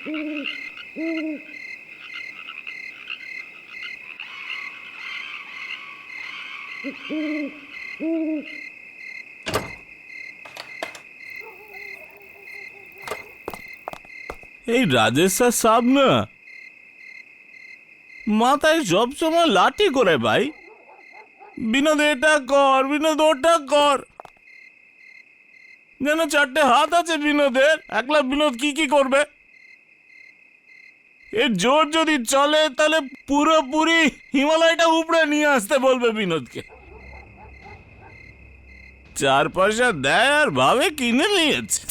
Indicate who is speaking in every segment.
Speaker 1: এই রাজেশ সাহেব না মাথায় সবসময় লাঠি করে ভাই। বিনোদ এটা কর, বিনোদ ওটা কর। যেন চারটে হাত আছে বিনোদের, একলা বিনোদ কি কি করবে। এর জোর যদি চলে তাহলে পুরোপুরি হিমালয়টা উপরে নিয়ে আসতে বলবে বিনোদকে। 4 পয়সা দেয় আর ভাবে কিনে নিয়েছে।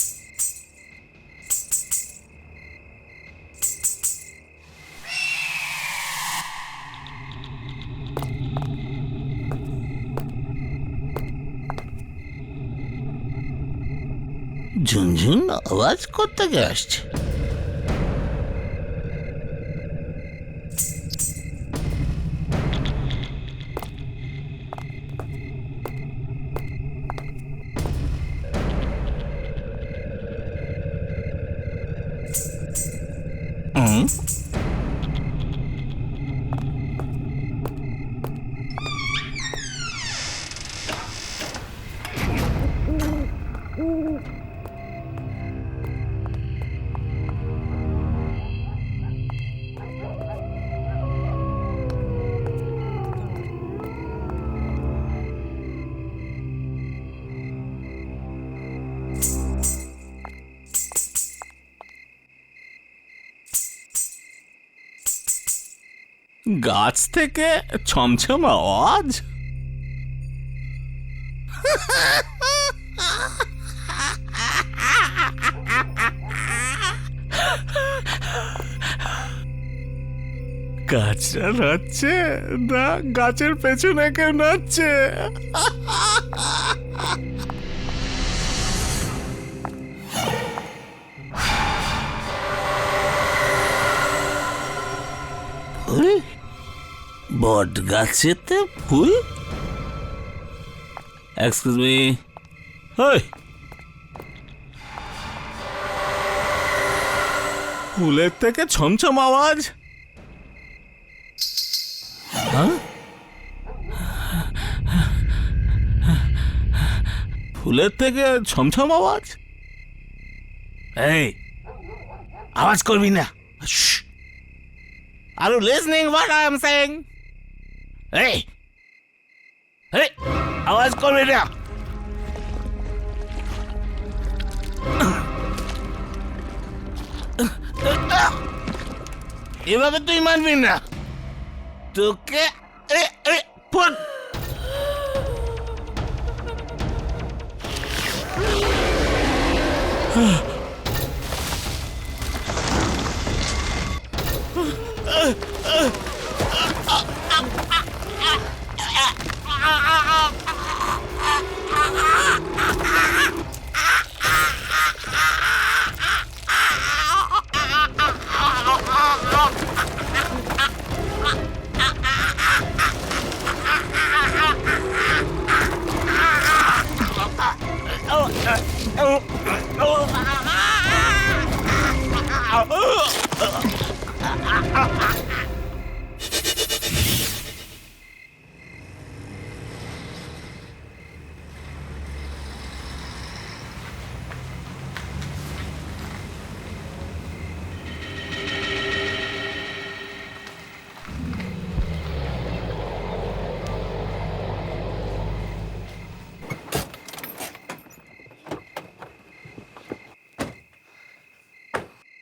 Speaker 1: ঝুনঝুন আওয়াজ কোত্থেকে আসছে? গাছ থেকে ছমছম আওয়াজ। গাছটা নাচছে না গাছের পেছনে কেউ নাচছে? বট গাছেতে ফুল? এক্সকিউজ মি, ফুলের থেকে ছমছম আওয়াজ? ফুলের থেকে ছমছম আওয়াজ? এই আওয়াজ করবি না। Are you listening what I am saying? Hey! Hey! আওয়াজ করবি না। এভাবে তুই মানবি না। তোকে পট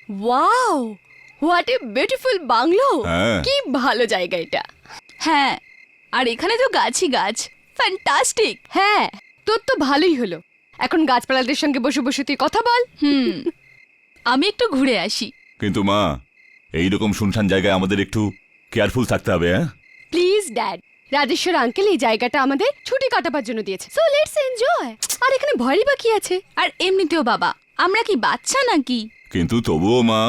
Speaker 2: wow, what a beautiful bungalow. কি ভালো জায়গা এটা।
Speaker 3: হ্যাঁ, আর এখানে তো গাছই গাছ। ফ্যান্টাস্টিক।
Speaker 2: হ্যাঁ, তোর তো ভালোই হলো। এখন গাছপালাদের সঙ্গে বসে বসে তুই কথা বল।
Speaker 3: আমি একটু ঘুরে আসি।
Speaker 4: কিন্তু মা, এইরকম শুনশান জায়গায় আমাদের একটু কেয়ারফুল থাকতে হবে। হ্যাঁ
Speaker 2: প্লিজ ড্যাড, রাজেশ্বর আঙ্কেল এই জায়গাটা আমাদের ছুটি কাটাবার জন্য দিয়েছে, সো লেটস এনজয়। আর এখানে ভয়ই বা কি আছে?
Speaker 3: আর এমনিতেও বাবা, আমরা কি বাচ্চা নাকি?
Speaker 4: কিন্তু তবুও মা,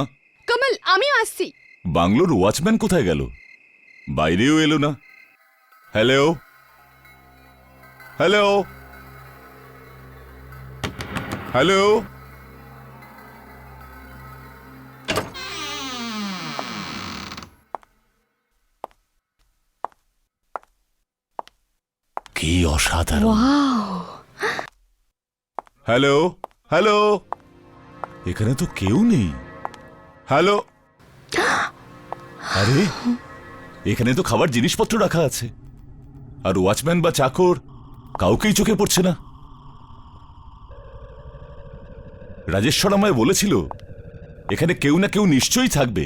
Speaker 2: কমল আমিও আসছি।
Speaker 4: বাংলোর ওয়াচম্যান কোথায় গেল? বাইরেও এলো না। হ্যালো হ্যালো হ্যালো
Speaker 1: সত্যিই অসাধারণ।
Speaker 2: ওয়াও,
Speaker 4: হ্যালো হ্যালো, এখানে তো কেউ নেই। হ্যালো, আরে এখানে তো খাবার জিনিসপত্র রাখা আছে, আর ওয়াচম্যান বা চাকর কাউকেই চোখে পড়ছে না। রাজেশ্বর আমায় বলেছিল এখানে কেউ না কেউ নিশ্চয়ই থাকবে।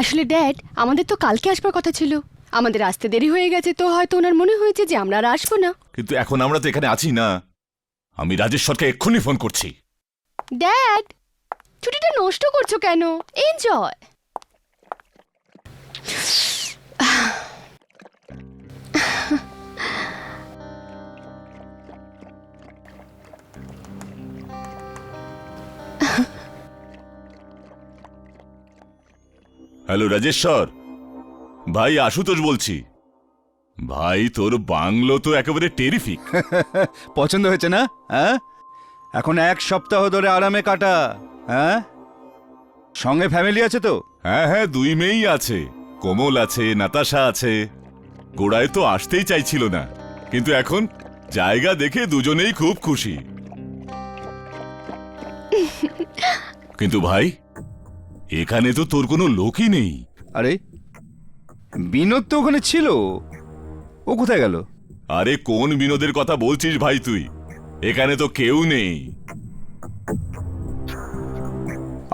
Speaker 2: আসলে ড্যাড আমাদের তো কালকে আসবার কথা ছিল, আমাদের আসতে দেরি হয়ে গেছে, তো হয়তো ওনার মনে হয়েছে যে আমরা আর আসবো না।
Speaker 4: কিন্তু এখন আমরা তো এখানে আছি না। আমি রাজেশ্বরকে এক্ষুনি ফোন করছি।
Speaker 2: ড্যাড, ছুটিটা নষ্ট করছো কেন? এনজয়।
Speaker 4: হ্যালো রাজেশ্বর, ভাই আশুতোষ বলছি। ভাই তোর বাংলো তো একেবারে টেরিফিক।
Speaker 5: পছন্দ হয়েছে না? হ্যাঁ, এখন 1 সপ্তাহ ধরে আরামে কাটা। হ্যাঁ, সঙ্গে ফ্যামিলি আছে তো?
Speaker 4: হ্যাঁ হ্যাঁ, 2 মেয়েই আছে, কোমল আছে, নাতাশা আছে। গোড়ায় তো আসতেই চাইছিল না, কিন্তু এখন জায়গা দেখে দুজনেই খুব খুশি। কিন্তু ভাই এখানে তো তোর কোনো লোকই নেই।
Speaker 5: আরে বিনোদ তো ওখানে ছিল, ও কোথায় গেল?
Speaker 4: আরে কোন বিনোদের কথা বলছিস ভাই তুই? এখানে তো কেউ নেই।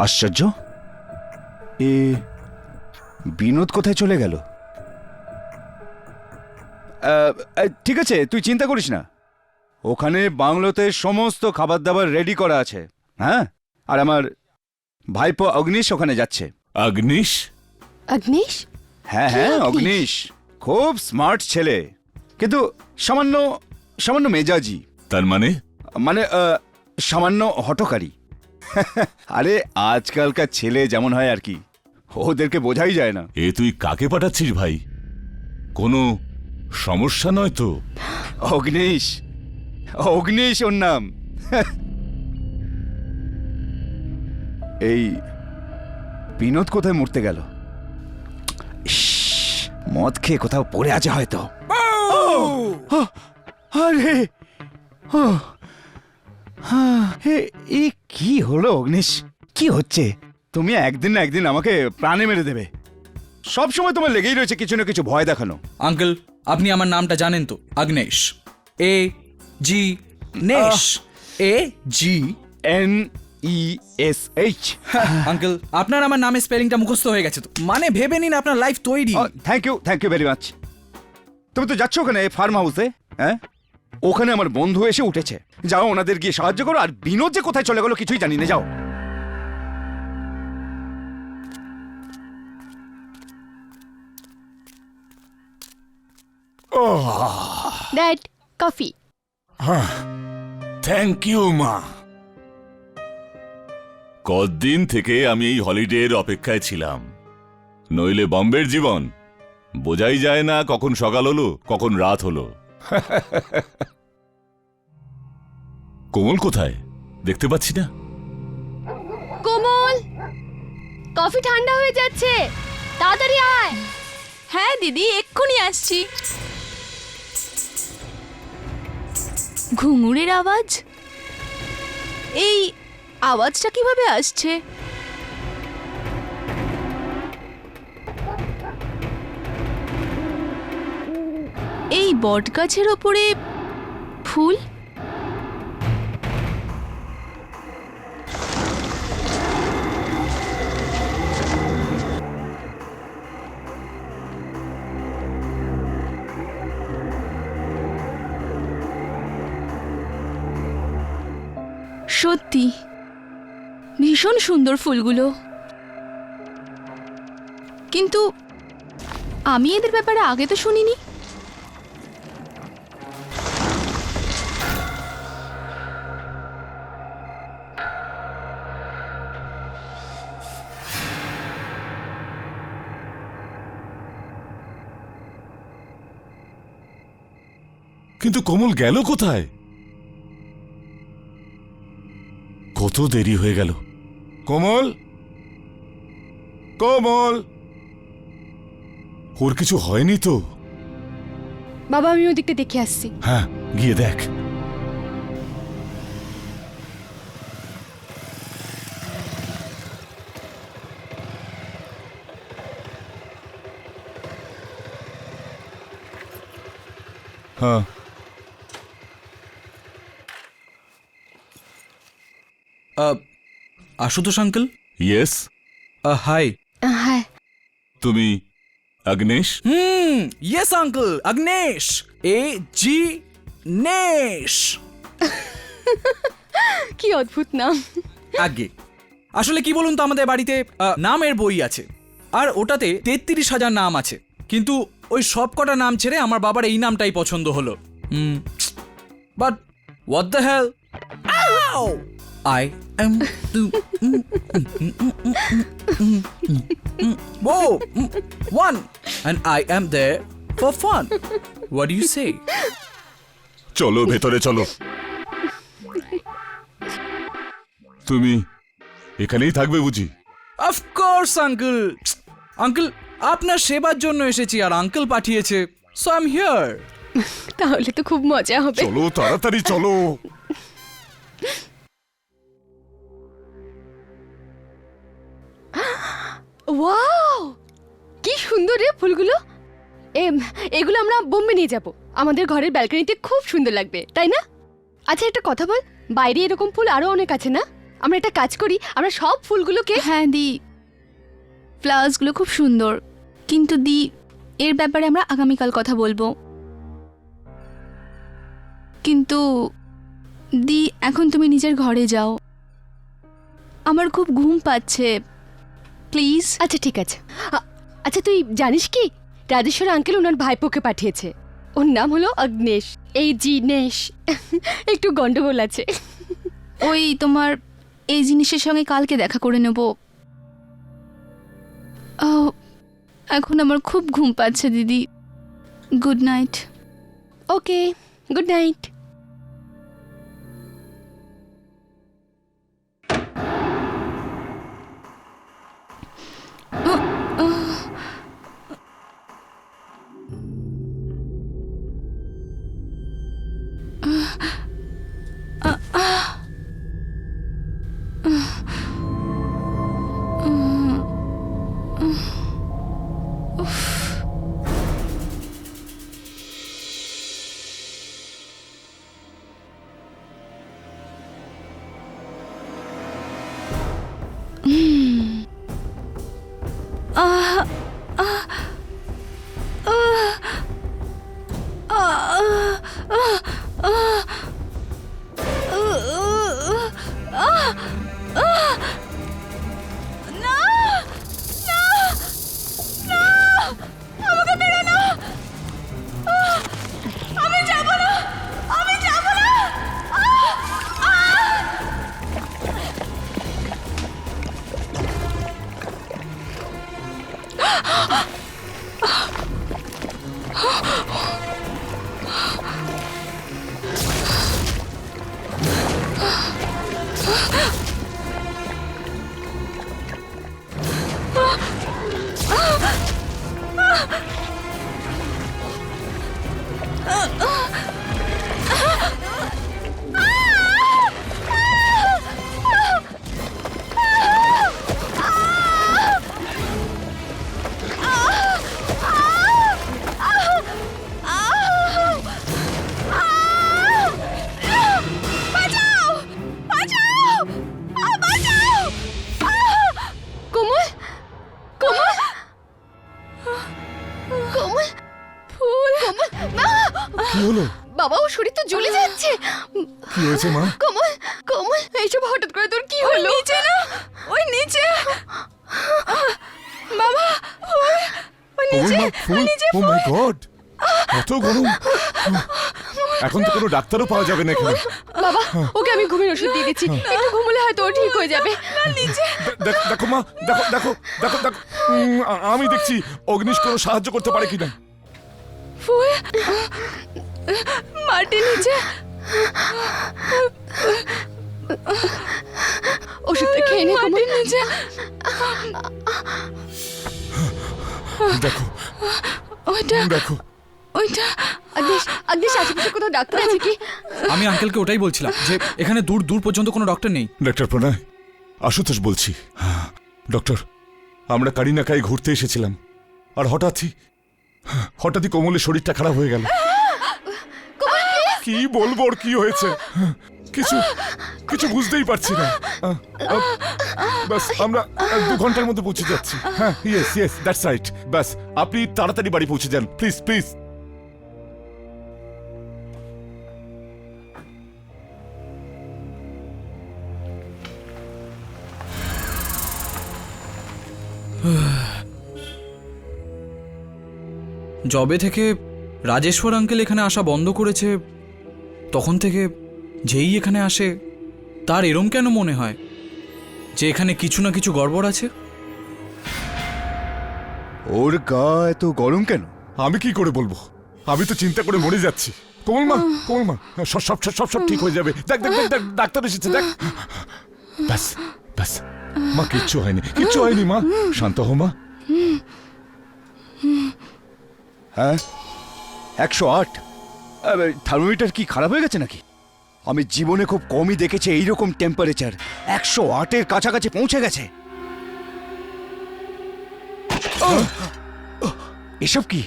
Speaker 5: আশ্চর্য, এ বিনোদ কোথায় চলে গেল? ঠিক আছে, তুই চিন্তা করিস না, ওখানে বাংলোতে সমস্ত খাবার দাবার রেডি করা আছে। হ্যাঁ, আর আমার ভাইপো অগ্নিশ ওখানে যাচ্ছে।
Speaker 4: অগ্নিশ?
Speaker 2: অগ্নিশ?
Speaker 5: হ্যাঁ হ্যাঁ, অগ্নিশ খুব স্মার্ট ছেলে, কিন্তু সামান্য সামান্য মেজাজি।
Speaker 4: তার মানে?
Speaker 5: মানে সামান্য হঠকারী। আরে আজকালকার ছেলে যেমন হয় আর কি, ওদেরকে বোঝাই যায় না।
Speaker 4: এ তুই কাকে পাঠাচ্ছিস ভাই? কোনো সমস্যা নয় তো?
Speaker 5: অগ্নিশ, অগ্নিশ ওর নাম। এই বিনোদ কোথায় মরতে গেল? ইস, মদ খেয়ে কোথাও পড়ে আছে হয়তো। আরে এ কি হলো অগ্নিশ? কি হচ্ছে? তুমি একদিন না একদিন আমাকে প্রাণে মেরে দেবে। সব সময় তোমার লেগেই রয়েছে কিছু না কিছু ভয় দেখানো।
Speaker 6: আঙ্কেল, আপনি আমার নামটা জানেন তো? আগ্নেশ, এ জি নেশ, এ জি
Speaker 5: NESH।
Speaker 6: আঙ্কেল, আপনার আমার নামের স্পেলিংটা মুখস্থ হয়ে গেছে তো, মানে ভেবে নিন আপনার লাইফ তৈরি।
Speaker 5: Thank you very much. তুমি তো যাচ্ছ ওখানে ফার্ম হাউসে, হ্যাঁ? ওখানে আমার বন্ধু এসে উঠেছে, যাও ওনাদের গিয়ে সাহায্য করো। আর বিনোদ যে কোথায় চলে গেল কিছুই জানি না, যাও।
Speaker 2: Dad, coffee.
Speaker 4: থ্যাংক ইউ মা। কতদিন থেকে আমি এই হলিডের অপেক্ষায় ছিলাম। নইলে বম্বের জীবন বোঝাই যায় না কখন সকাল হলো কখন রাত হলো। কোমল কোথায়? দেখতে পাচ্ছি না।
Speaker 2: কোমল, কফি ঠান্ডা হয়ে যাচ্ছে, তাড়াতাড়ি আয়।
Speaker 3: হ্যাঁ দিদি, এক্ষুনি আসছি। ঘুঙুরের আওয়াজ? এই আওয়াজটা কিভাবে আসছে? এই বটগাছের ওপরে ফুল? সত্যি ভীষণ সুন্দর ফুলগুলো, কিন্তু আমি এদের ব্যাপারে আগে তো শুনিনি।
Speaker 4: কিন্তু কোমল গেল কোথায়? কত দেরি হয়ে গেল। কোমল, কোমল, ওর কিছু হয়নি তো?
Speaker 2: বাবা আমি ওদিকটা দেখে আসছি।
Speaker 4: হ্যাঁ গিয়ে দেখ। হ্যাঁ
Speaker 6: আশুতোষ আঙ্কেল,
Speaker 4: ইয়েস,
Speaker 6: হাই।
Speaker 2: হ্যাঁ
Speaker 4: তুমি Agnesh?
Speaker 6: Yes uncle, Agnesh, AG নেশ।
Speaker 2: কি অদ্ভুত নাম।
Speaker 6: আগে আসলে কি বলুন তো, আমাদের বাড়িতে নামের বই আছে, আর ওটাতে 33,000 নাম আছে, কিন্তু ওই সব কটা নাম ছেড়ে আমার বাবার এই নামটাই পছন্দ হলো। But what the hell, I am one and I am there for fun. What do you say?
Speaker 4: চলো ভেতরে চলো। তুমি এখানেই থাকবে বুঝি?
Speaker 6: Of course, uncle. Uncle, আপনার সেবার জন্য এসেছি আর আঙ্কেল পাঠিয়েছে, so I'm here.
Speaker 2: তাহলে তো খুব মজা হবে।
Speaker 4: চলো তাড়াতাড়ি চলো।
Speaker 2: ওয়াও কি সুন্দর রে ফুলগুলো। এগুলো আমরা বোম্বে নিয়ে যাব, আমাদের ঘরের ব্যালকনিতে খুব সুন্দর লাগবে, তাই না? আচ্ছা একটা কথা বল, বাইরে এরকম ফুল আরো অনেক আছে না? আমরা একটা কাজ করি, আমরা সব ফুলগুলোকে
Speaker 3: হ্যাঁ দি, ফ্লাওয়ার্সগুলো খুব সুন্দর, কিন্তু দি এর ব্যাপারে আমরা আগামীকাল কথা বলবো। কিন্তু দি এখন তুমি নিজের ঘরে যাও, আমার খুব ঘুম পাচ্ছে, প্লিজ।
Speaker 2: আচ্ছা ঠিক আছে। আচ্ছা তুই জানিস কি, রাজেশ্বর আঙ্কেল ওনার ভাইপোকে পাঠিয়েছে, ওর নাম হলো অগ্নেশ, AG নেশ। একটু গন্ডগোল আছে।
Speaker 3: ওই তোমার এই জিনিসের সঙ্গে কালকে দেখা করে নেব। এখন আমার খুব ঘুম পাচ্ছে দিদি, গুড নাইট।
Speaker 2: ওকে, গুড নাইট।
Speaker 4: কি হলো?
Speaker 2: বাবা ও শরীর তো জ্বলে যাচ্ছে।
Speaker 4: কি হয়েছে মা?
Speaker 2: কমল কমল, এইসব হঠাৎ করে তোর কি হলো?
Speaker 3: নিচে না, ওই নিচে বাবা, ওই নিচে, ওই নিচে।
Speaker 4: ও মাই গড, এত গরম! এখন তো কোনো ডাক্তারও পাওয়া যাবে না এখানে।
Speaker 2: বাবা ওকে আমি ঘুমের ওষুধ দিয়ে দিচ্ছি, একটু ঘুমলে হয়তো ও ঠিক হয়ে যাবে।
Speaker 3: নিচে
Speaker 4: দেখো মা, দেখো দেখো দেখো দেখো, আমি দেখছি অগ্নিশ কোনো সাহায্য করতে পারে কিনা।
Speaker 3: ফুল মাটির নিচে,
Speaker 2: ওষুধটা খেয়ে নে কমল।
Speaker 3: মাটির নিচে।
Speaker 4: দেখো
Speaker 3: ওইটা
Speaker 4: দেখো,
Speaker 3: ওইটা
Speaker 2: আদেশ আদেশ আশেপাশে কোথাও ডাক্তার আছে কি?
Speaker 6: আমি আঙ্কেলকে ওটাই বলছিলাম যে এখানে দূর দূর পর্যন্ত কোনো ডক্টর নেই।
Speaker 4: ডক্টর প্রণয়, আশুতোষ বলছি। ডক্টর, আমরা কারিনাকায় ঘুরতে এসেছিলাম, আর হঠাৎই কোমলের শরীরটা খারাপ হয়ে গেল। কি বলবো, ওর কি হয়েছে কিছু কিছু বুঝতেই পারছি না। বাস আমরা 2 ঘন্টার মধ্যে পৌঁছে যাচ্ছি। হ্যাঁ, ইয়েস ইয়েস, দ্যাটস রাইট। বাস আপনি তাড়াতাড়ি বাড়ি পৌঁছে যান, প্লিজ প্লিজ।
Speaker 6: জবে থেকে রাজেশ্বর আঙ্কেল এখানে আসা বন্ধ করেছে, তখন থেকে যেই এখানে আসে তার এরম কেন মনে হয় যে এখানে কিছু না কিছু গড়বড় আছে?
Speaker 5: ওর গা এত গরম কেন?
Speaker 4: আমি কি করে বলবো, আমি তো চিন্তা করে মরে যাচ্ছি। কোমল মা, সব সব সব সব ঠিক হয়ে যাবে। দেখ দেখ দেখ, ডাক্তার এসেছে, দেখ। ব্যাস ব্যাস, মা কিচ্ছু হয়নি মা, শান্ত হো মা।
Speaker 5: হ্যাঁ, 108। থার্মোমিটার কি খারাপ হয়ে গেছে নাকি? আমি জীবনে খুব কমই দেখেছি এইরকম টেম্পারেচার। 108-এর কাছাকাছি পৌঁছে গেছে। এসব কি?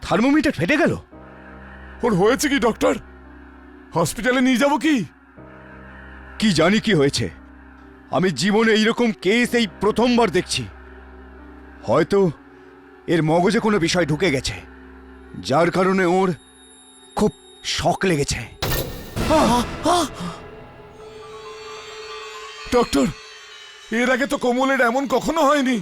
Speaker 5: থার্মোমিটার ফেটে গেল?
Speaker 4: ওর হয়েছে কি ডক্টর? হসপিটালে নিয়ে যাব কি?
Speaker 5: কি জানি কি হয়েছে। আমি জীবনে এইরকম কেস এই প্রথমবার দেখছি। হয়তো এর মগজে কোনো বিষয় ঢুকে গেছে, যার কারণে ওর খুব শক লেগেছে।
Speaker 4: ডক্টর, এর আগে তো কোমলের এমন কখনো হয়নি।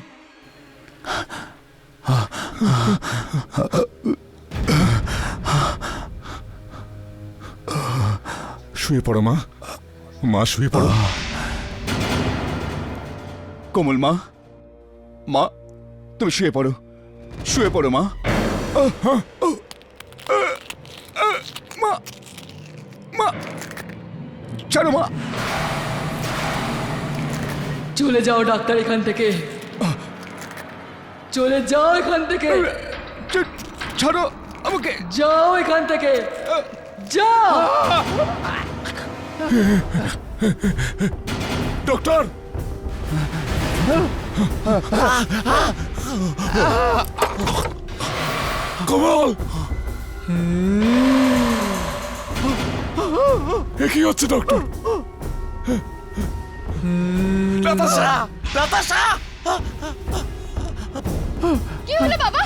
Speaker 4: শুয়ে পড়ো মা, শুয়ে পড়ো।
Speaker 5: কোমল মা, তুমি শুয়ে পড়ো মা। মা ছাড়ো মা।
Speaker 7: চলে যাও ডাক্তার এখান থেকে, চলে যাও এখান থেকে,
Speaker 5: ছাড়ো আমাকে,
Speaker 7: যাও এখান থেকে, যাও।
Speaker 4: ডক্টর, কোমল, কি হচ্ছে ডক্টর?
Speaker 2: কি হলো বাবা?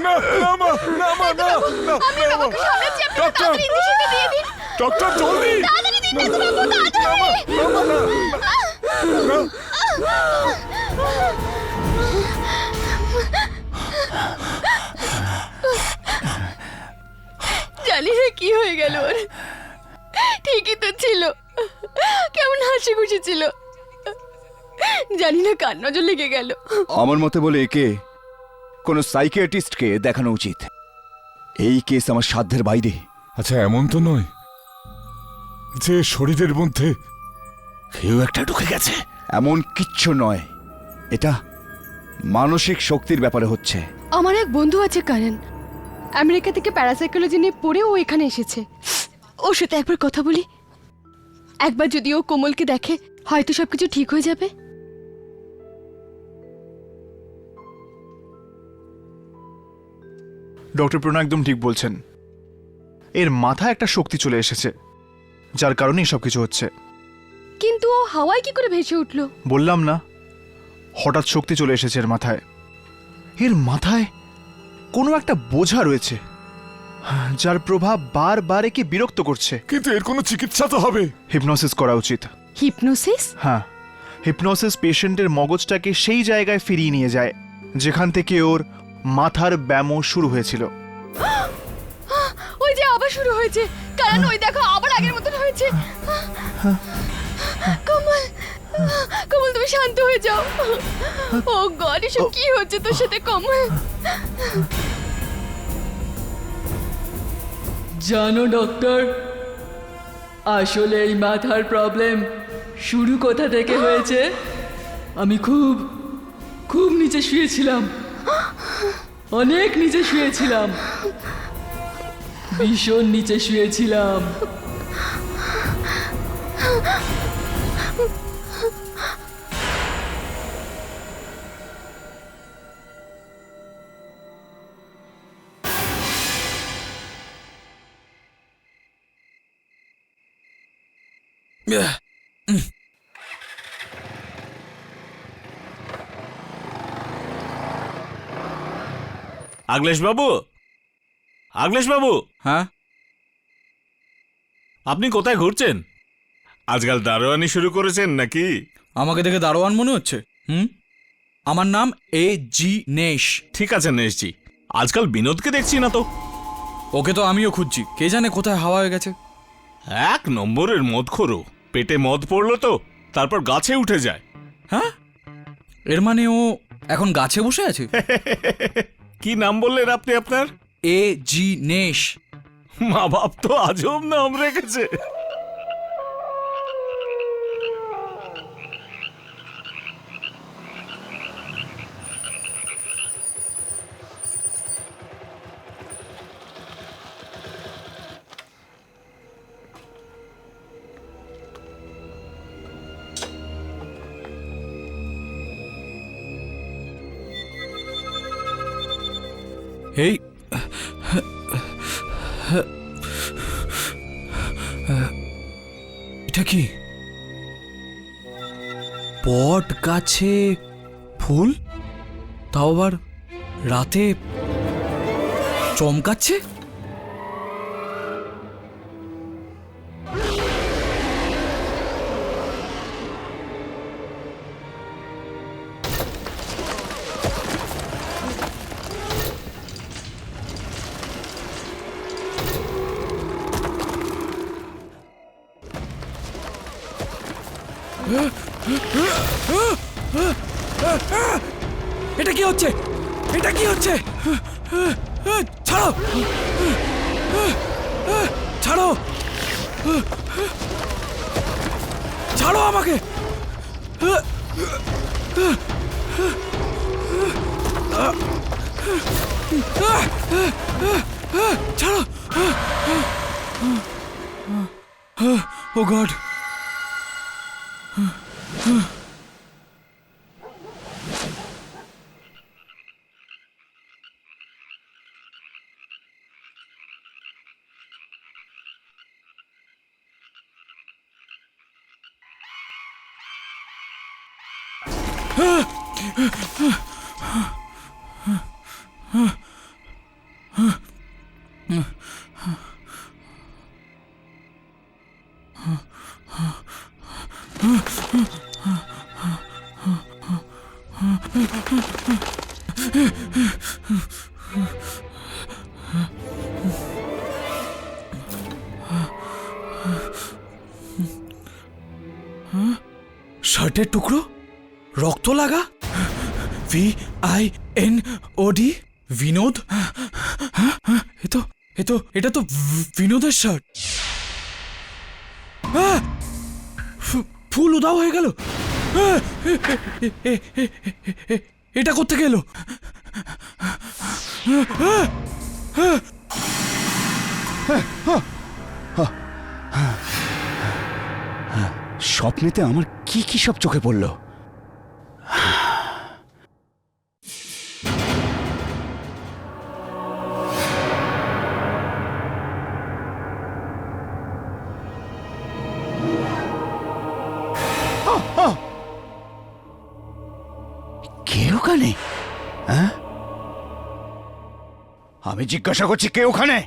Speaker 4: না না মা, না মা, না না,
Speaker 2: আমি বাবাকে সামলাচ্ছি, আপনি
Speaker 4: ডক্টর,
Speaker 2: তাড়াতাড়ি ইঞ্জেকশনটা দিয়ে দিন।
Speaker 4: ডক্টর জলদি।
Speaker 2: তাড়াতাড়ি দিন বাবু, জানি না কি হয়ে গেল ওর। ঠিকই তো ছিল, কেমন হাসি খুশি ছিল, জানি না কার নজর লেগে গেল।
Speaker 5: আমার মতে বলে একে কোনো সাইকিয়াট্রিস্টকে দেখানো উচিত। এই কেস আমার সাধ্যের বাইরে।
Speaker 4: আচ্ছা, এমন তো নয় যে শরীরের মধ্যে কেউ একটা ঢুকে গেছে?
Speaker 5: এমন কিচ্ছু নয়, এটা মানসিক শক্তির ব্যাপারে হচ্ছে।
Speaker 2: আমার এক বন্ধু আছে কারণ, আমেরিকা থেকে প্যারাসাইকোলজি নিয়ে পড়ে ও এখানে এসেছে। ওর সাথে একবার কথা বলি, একবার যদি ও কোমলকে দেখে হয়তো সবকিছু ঠিক হয়ে যাবে।
Speaker 8: ডক্টর প্রণয় একদম ঠিক বলছেন। এর মাথায় একটা শক্তি চলে এসেছে, যার কারণে এসব কিছু হচ্ছে।
Speaker 2: কিন্তু ও হাওয়ায় কি করে ভেসে উঠলো?
Speaker 8: বললাম না, হঠাৎ শক্তি চলে এসেছে এর মাথায়। এর মাথায় কোনো একটা বোঝা রয়েছে, যার প্রভাব বারবার একে বিরক্ত করছে।
Speaker 4: কিন্তু এর কোনো চিকিৎসা তো হবে।
Speaker 8: হিপনোসিস করা উচিত।
Speaker 2: হিপনোসিস?
Speaker 8: হ্যাঁ, হিপনোসিস পেশেন্টের মগজটাকে সেই জায়গায় ফিরিয়ে নিয়ে যায় যেখান থেকে ওর মাথার ব্যামো শুরু হয়েছিল।
Speaker 2: ওই যে আবার শুরু হয়েছে, কারণ ওই দেখো আবার আগের মতন হয়েছে। কমল, কমল তুমি শান্ত হয়ে যাও। ও গড, এসব কি হচ্ছে তোর সাথে কমল?
Speaker 7: জানো ডক্টর, আসলে এই মাথার প্রবলেম শুরু কোথা থেকে হয়েছে? আমি খুব খুব নিচে শুয়েছিলাম, অনেক নিচে শুয়েছিলাম, ভীষণ নিচে শুয়েছিলাম।
Speaker 1: আগলেশ বাবু, আগলেশ বাবু,
Speaker 6: হ্যাঁ,
Speaker 1: আপনি কোথায় ঘুরছেন? আজকাল দারোয়ানি শুরু করেছেন নাকি?
Speaker 6: আমাকে দেখে দারোয়ান মনে হচ্ছে? আমার নাম A.G. নেশ।
Speaker 1: ঠিক আছে নেশজি, আজকাল বিনোদকে দেখছি না তো।
Speaker 6: ওকে তো আমিও খুঁজছি, কে জানে কোথায় হাওয়া হয়ে গেছে।
Speaker 1: 1 নম্বরের মদখোরো, পেটে মদ পড়লো তো তারপর গাছে উঠে যায়।
Speaker 6: হ্যাঁ, এর মানে ও এখন গাছে বসে আছে?
Speaker 1: কি নাম বললেন আপনি আপনার?
Speaker 6: A.G. নেশ।
Speaker 1: মা বাপ তো আজব নাম রেখেছে।
Speaker 6: এই এটা কি? বট গাছে ফুল, তাও আবার রাতে চমকাচ্ছে। এটা কি হচ্ছে? এটা কি হচ্ছে? ছাড়ো, ছাড়ো, ছাড়ো আমাকে। ছাড়ো। ও গড। শার্টের টুকরো, রক্ত লাগা, VINOD, বিনোদ। এটা তো বিনোদের শার্ট। ফুল উধাও হয়ে গেল। এটা কোত্থেকে এলো?
Speaker 5: স্বপ্নেতে আমার কি কি সব চোখে পড়ল। কে ওখানে? হ্যাঁ, আমি জিজ্ঞাসা করছি কে ওখানে?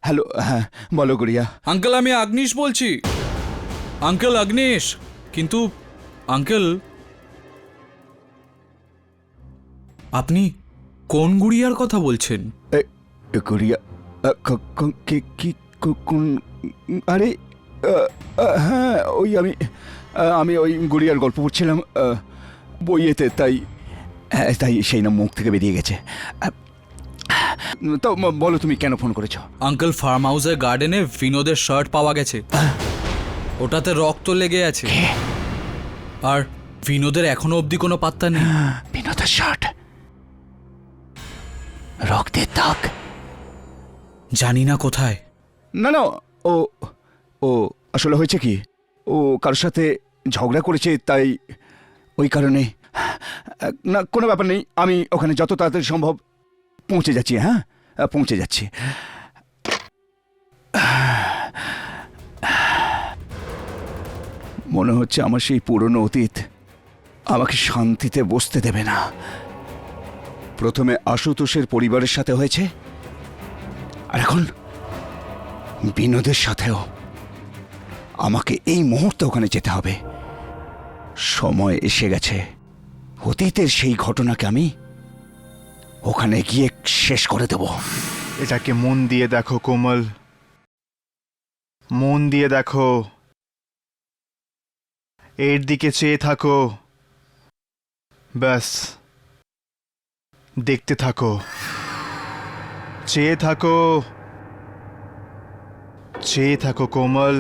Speaker 5: হ্যালো, হ্যাঁ বলো গুড়িয়া।
Speaker 6: আঙ্কেল আমি আগ্নেশ বলছি। আঙ্কেল আগ্নেশ, কিন্তু আঙ্কেল আপনি কোন গুড়িয়ার কথা বলছেন?
Speaker 5: গুড়িয়া কি কোন? আরে হ্যাঁ ওই আমি ওই গুড়িয়ার গল্প পড়ছিলাম বইয়েতে, তাই সেই নাম মুখ থেকে বেরিয়ে গেছে। তো বলো তুমি কেন ফোন করেছো?
Speaker 6: আঙ্কেল ফার্ম হাউসের গার্ডেনে বিনোদের শার্ট পাওয়া গেছে, ওটাতে রক্ত লেগে আছে, আর বিনোদের এখনো অবধি কোনো পাত্তা নেই।
Speaker 5: বিনোদের শার্ট, রক্তের দাগ।
Speaker 6: জানি না কোথায়।
Speaker 5: না ও আসলে হয়েছে কি, ও কারোর সাথে ঝগড়া করেছে, তাই ওই কারণে। না কোনো ব্যাপার নেই, আমি ওখানে যত তাড়াতাড়ি সম্ভব পৌঁছে যাচ্ছি। হ্যাঁ পৌঁছে যাচ্ছি। মনে হচ্ছে আমার সেই পুরনো অতীত আমাকে শান্তিতে বসতে দেবে না। প্রথমে আশুতোষের পরিবারের সাথে হয়েছে, আর এখন বিনোদের সাথেও। আমাকে এই মুহূর্তে ওখানে যেতে হবে। সময় এসে গেছে অতীতের সেই ঘটনাকে আমি ওখানে গিয়ে শেষ করে দেব।
Speaker 8: এটাকে মন দিয়ে দেখো কোমল, মন দিয়ে দেখো, এর দিকে চেয়ে থাকো, ব্যাস দেখতে থাকো, চেয়ে থাকো, চেয়ে থাকো কোমল,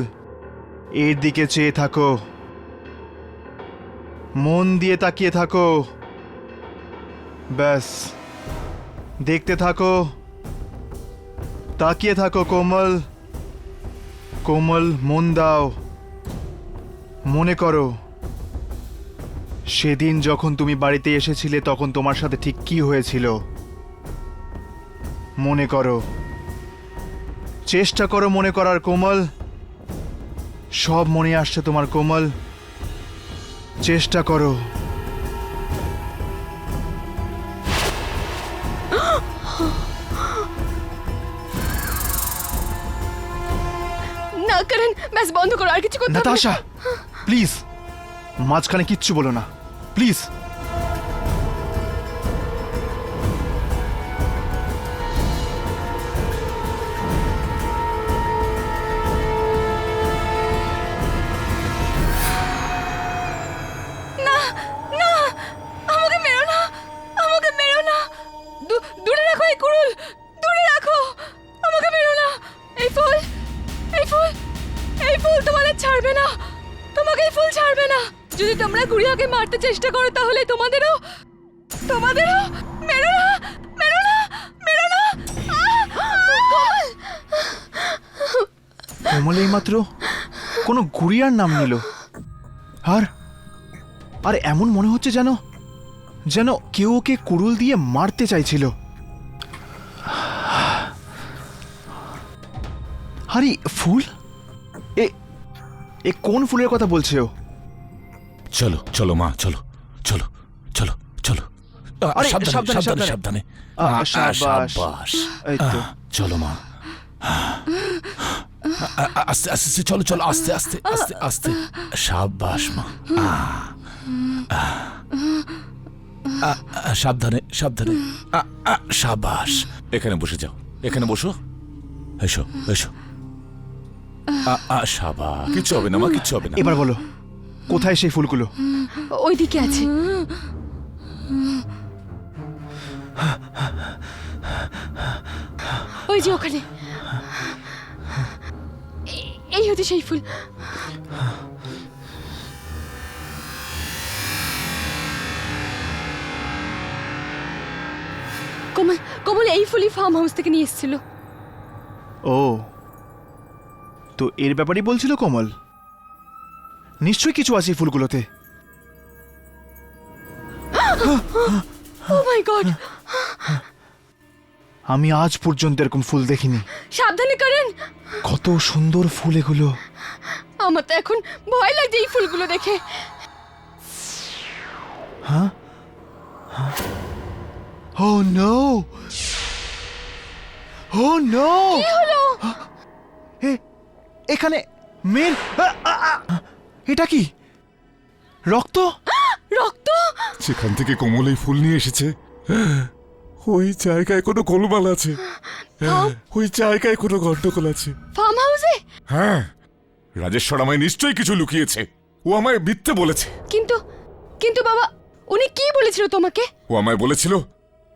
Speaker 8: এর দিকে চেয়ে থাকো, মন দিয়ে তাকিয়ে থাকো, ব্যাস দেখতে থাকো, তাকিয়ে থাকো কোমল, কোমল মন দাও। মনে করো সেদিন যখন তুমি বাড়িতে এসেছিলে তখন তোমার সাথে ঠিক কি হয়েছিল। মনে করো, চেষ্টা করো মনে করার কোমল, সব মনে আসছে তোমার কোমল, চেষ্টা করো।
Speaker 2: না করেন, ব্যাস বন্ধ করো, আর কিছু করতে হবে না।
Speaker 8: নাতাশা প্লিজ মাঝখানে কিচ্ছু বলো না প্লিজ।
Speaker 2: আমাকে মেরো না, আমাকে মেরো না, দূরে রাখো এই কুড়ুল, দূরে রাখো, আমাকে মেরো না। এই ফুল, এই ফুল, এই ফুল তোমাদের ছাড়বে না, তোমাকে এই ফুল ছাড়বে না। যদি তোমরা গুড়িয়াকে মারতে চেষ্টা করো তাহলে তোমাদেরও মেরো না, মেরো না, মেরো না। কোমল,
Speaker 8: কোমল এইমাত্র কোনো গুড়িয়ার নাম নিল, আর এমন মনে হচ্ছে যেন যেন কেউ ওকে কুড়ুল দিয়ে মারতে চাইছিল। আরে ফুল, এ কোন ফুলের কথা বলছে ও?
Speaker 4: চলো চলো মা, চলো চলো চলো চলো।
Speaker 8: আরে,
Speaker 4: সাবধানে
Speaker 8: সাবধানে,
Speaker 4: সাবধানে
Speaker 8: সাবধানে।
Speaker 4: সাবধানে।
Speaker 8: শাবাশ।
Speaker 4: সাবাস।
Speaker 8: এই তো।
Speaker 4: চলো মা, আস্তে আস্তে চলো চলো, আস্তে আস্তে আস্তে আস্তে। সাবাস মা। সাবধানে সাবধানে। সাবাস। এখানে বসে যাও, এখানে বসো, এসো এসো। সাবাস। কিচ্ছু হবে না মা, কিচ্ছু হবে না।
Speaker 8: এবার বলো কোথায় সেই ফুলগুলো?
Speaker 2: ওইদিকে আছে। ওই যে ওখানে, এই হচ্ছে সেই ফুল। কোমল, কোমল এই ফুলই ফার্ম হাউস থেকে নিয়ে এসেছিল।
Speaker 8: ও, তো এর ব্যাপারেই বলছিল কোমল। নিশ্চয়ই কিছু আছে এই ফুলগুলোতে।
Speaker 2: ও মাই গড,
Speaker 8: আমি আজ পর্যন্ত এরকম ফুল দেখিনি।
Speaker 2: সাবধানে করেন।
Speaker 8: কত সুন্দর ফুল এগুলো।
Speaker 2: আমার তো এখন ভয় লাগছে এই ফুলগুলো দেখে।
Speaker 8: হ্যাঁ, ও নো, ও নো,
Speaker 2: কি হলো?
Speaker 8: এখানে মেয়ের এটা কি রক্ত?
Speaker 2: রক্ত?
Speaker 4: সেখান থেকে কোমল এই ফুল নিয়ে এসেছে। ওই জায়গায় কোনো গোলমাল আছে, ওই জায়গায় কোনো গন্ডগোল আছে।
Speaker 2: ফার্ম হাউসে?
Speaker 4: হ্যাঁ, রাজেশ্বর আমায় নিশ্চয়ই কিছু লুকিয়েছে। ও আমায় মিথ্যে বলেছে।
Speaker 2: কিন্তু কিন্তু বাবা, উনি কি বলেছিল তোমাকে?
Speaker 4: ও আমায় বলেছিল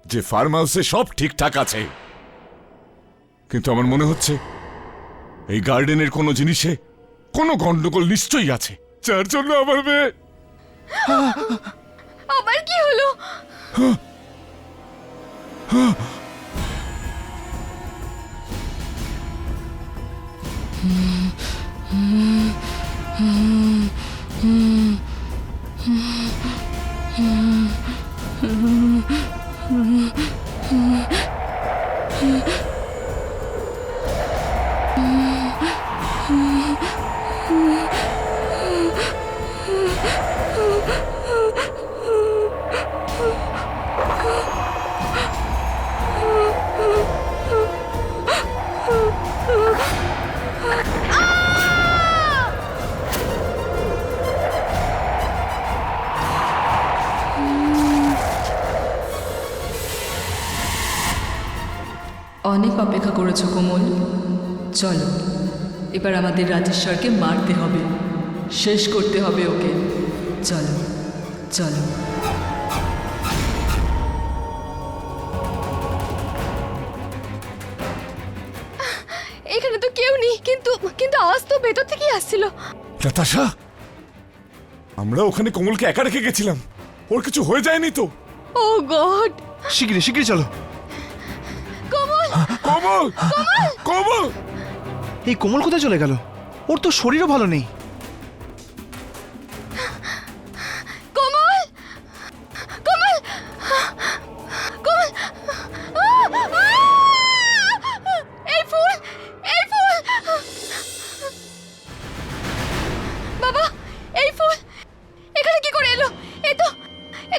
Speaker 4: যে ফার্ম হাউসে সব ঠিকঠাক আছে, কিন্তু আমার মনে হচ্ছে এই গার্ডেনের কোনো জিনিসে কোনো গন্ডগোল নিশ্চয়ই আছে, যার জন্য আমার মেয়ে।
Speaker 2: আবার কি হলো?
Speaker 7: অনেক অপেক্ষা করেছো কোমল, চলো এবার আমাদের রাজেশ্বরকে মারতে হবে, শেষ করতে হবে ওকে। চলো চলো।
Speaker 2: এখানে তো কেউ নেই, কিন্তু কিন্তু আওয়াজ তো ভেতর থেকেই আসছিল।
Speaker 4: নাতাশা, আমরা ওখানে কোমলকে একা রেখে গেছিলাম, ওর কিছু হয়ে যায়নি তো?
Speaker 2: ও গড!
Speaker 8: শিগগিরই শিগগিরই চলো।
Speaker 2: কোমল!
Speaker 4: কোমল, কোমল,
Speaker 8: এই কোমল কোথায় চলে গেল? ওর তো শরীরও ভালো নেই।
Speaker 2: কোমল! কোমল! কোমল! এই ফুল! এই ফুল! বাবা, এই ফুল এখানে কি করে এলো? এ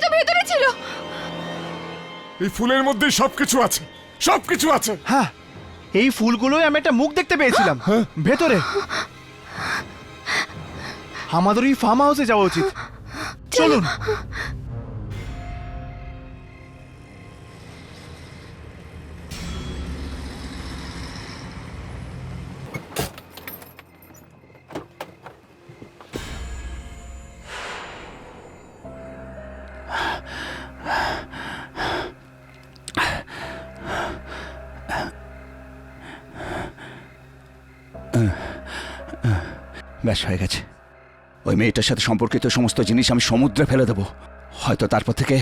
Speaker 2: তো ভেতরে ছিল।
Speaker 4: এই ফুলের মধ্যে সবকিছু আছে, সবকিছু আছে।
Speaker 8: হ্যাঁ, এই ফুলগুলোই আমি একটা মুখ দেখতে পেয়েছিলাম ভেতরে। আমাদের ওই ফার্ম হাউসে যাওয়া উচিত, চলুন।
Speaker 5: ব্যাস হয়ে গেছে। ওই মেয়েটার সাথে সম্পর্কিত সমস্ত জিনিস আমি সমুদ্রে ফেলে দেবো। হয়তো তারপর থেকে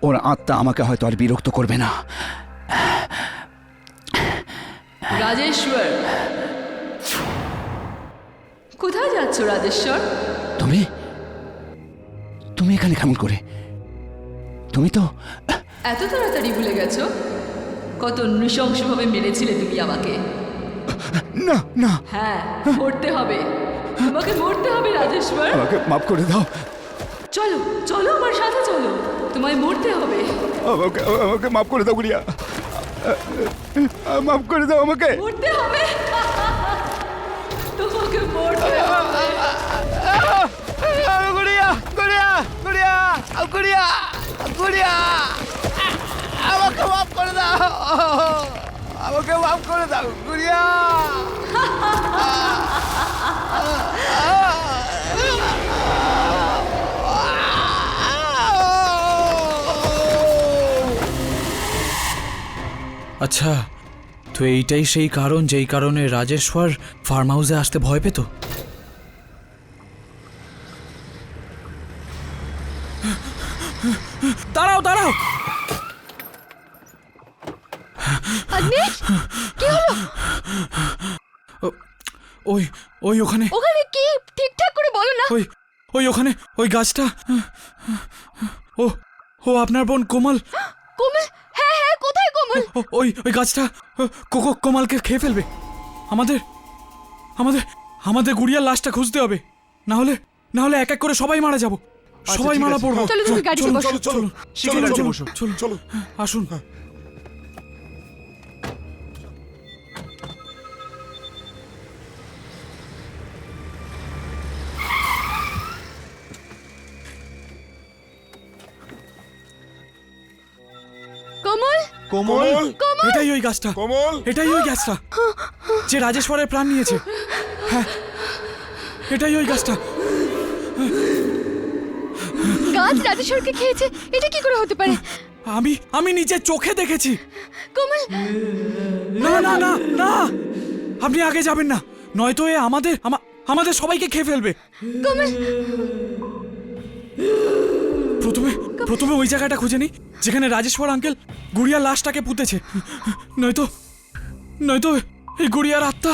Speaker 5: ওর আত্মা আমাকে হয়তো আর বিরক্ত করবে না।
Speaker 7: রাজেশ্বর, কোথায় যাচ্ছ রাজেশ্বর?
Speaker 5: তুমি তুমি এখানে কেমন করে? তুমি তো
Speaker 7: এত তাড়াতাড়ি ভুলে গেছো কত নৃশংসভাবে মেরেছিলে তুমি আমাকে।
Speaker 5: না না,
Speaker 7: হ্যাঁ, মরতে হবে, তোমাকে মরতে হবে রাজেশ্বর।
Speaker 5: আমাকে মাফ করে দাও।
Speaker 7: চলো চলো আমার সাথে চলো, তোমায় মরতে হবে।
Speaker 5: আমাকে আমাকে মাফ করে দাও গুড়িয়া, মাফ করে দাও আমাকে।
Speaker 7: মরতে হবে, তোমাকে মরতে হবে।
Speaker 5: গুড়িয়া গুড়িয়া গুড়িয়া গুড়িয়া গুড়িয়া, আমাকে মাফ করে দাও, আমাকে মাফ করে দাও গুড়িয়া।
Speaker 6: আচ্ছা, তো এইটাই সেই কারণ যেই কারণে রাজেশ্বর ফার্ম হাউসে আসতে ভয় পেত। দাঁড়াও দাঁড়াও,
Speaker 2: আগ্নেশ, কি হলো?
Speaker 6: ওই ওই ওখানে,
Speaker 2: ওখানে কি? ঠিকঠাক করে বলো না।
Speaker 6: ওই ওই ওখানে ওই গাছটা, ও ও আপনার বোন কোমল।
Speaker 2: কোমল? হ্যাঁ হ্যাঁ, কোথায় কোমল?
Speaker 6: ওই গাছটা কোমলকে খেয়ে ফেলবে। আমাদের আমাদের আমাদের গুড়িয়ার লাশটা খুঁজতে হবে, না হলে এক এক করে সবাই মারা যাব, সবাই
Speaker 8: ঠিক
Speaker 6: মারা
Speaker 8: আছে।
Speaker 6: পড়বো।
Speaker 2: চলো তুমি গাড়িতে বসো।
Speaker 6: চলুন
Speaker 8: শিগগির গাড়িতে বসো।
Speaker 6: চলুন
Speaker 4: চলো
Speaker 6: আসুন।
Speaker 2: কোমল?
Speaker 8: কোমল,
Speaker 6: এটাই ওই গাছটা,
Speaker 4: কমল,
Speaker 6: এটাই ওই গাছটা যে রাজেশ্বরের প্রাণ নিয়েছে। হ্যাঁ, এটাই ওই গাছটা।
Speaker 2: গাছ রাজেশ্বরকে খেয়েছে? এটা কি করে হতে পারে?
Speaker 6: আমি নিজের চোখে দেখেছি।
Speaker 2: কোমল?
Speaker 6: না না না না, আপনি আগে যাবেন না, নয়তো এ আমাদের সবাইকে খেয়ে ফেলবে।
Speaker 2: কোমল?
Speaker 6: প্রথমে ওই জায়গাটা খুঁজে নিই যেখানে রাজেশ্বর আঙ্কেল গুড়িয়ার লাশটাকে পুঁতেছে, নয়তো এই গুড়িয়ার আত্মা।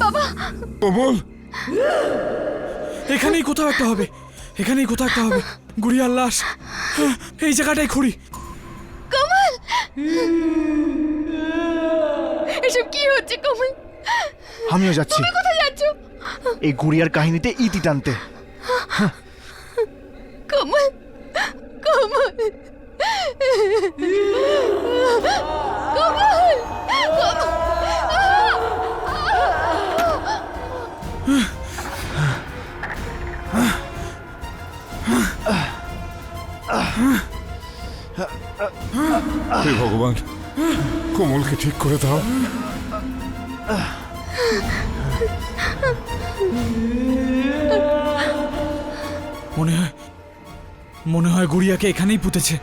Speaker 2: বাবা!
Speaker 4: কমল,
Speaker 6: এখানেই কোথাও একটা হবে, গুড়িয়ার লাশ। এই জায়গাটাই খুঁড়ি।
Speaker 2: কোমল! এসব কি হচ্ছে কোমল?
Speaker 8: আমিও যাচ্ছি
Speaker 2: তুমি কোথায় যাচ্ছ?
Speaker 8: এই গুড়িয়ার কাহিনীতে ইতি টানতে।
Speaker 2: কোমল! কোমল! কোমল!
Speaker 4: হে ভগবান, কোমলকে ঠিক করে দাও।
Speaker 6: মনে হয় গুড়িয়াকে এখানেই পুঁতেছে।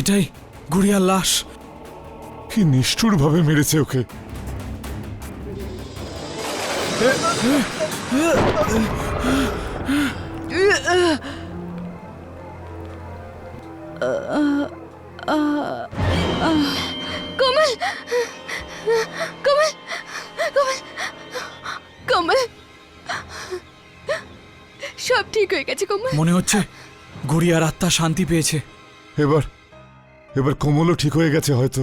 Speaker 6: এটাই গুড়িয়ার লাশ।
Speaker 4: কি নিষ্ঠুর ভাবে মেরেছে ওকে।
Speaker 2: কোমল! কোমল! কোমল! কোমল! সব ঠিক হয়ে গেছে কোমল।
Speaker 6: মনে হচ্ছে গুড়িয়ার আত্মা শান্তি পেয়েছে।
Speaker 4: এবার কোমলও ঠিক হয়ে গেছে হয়তো।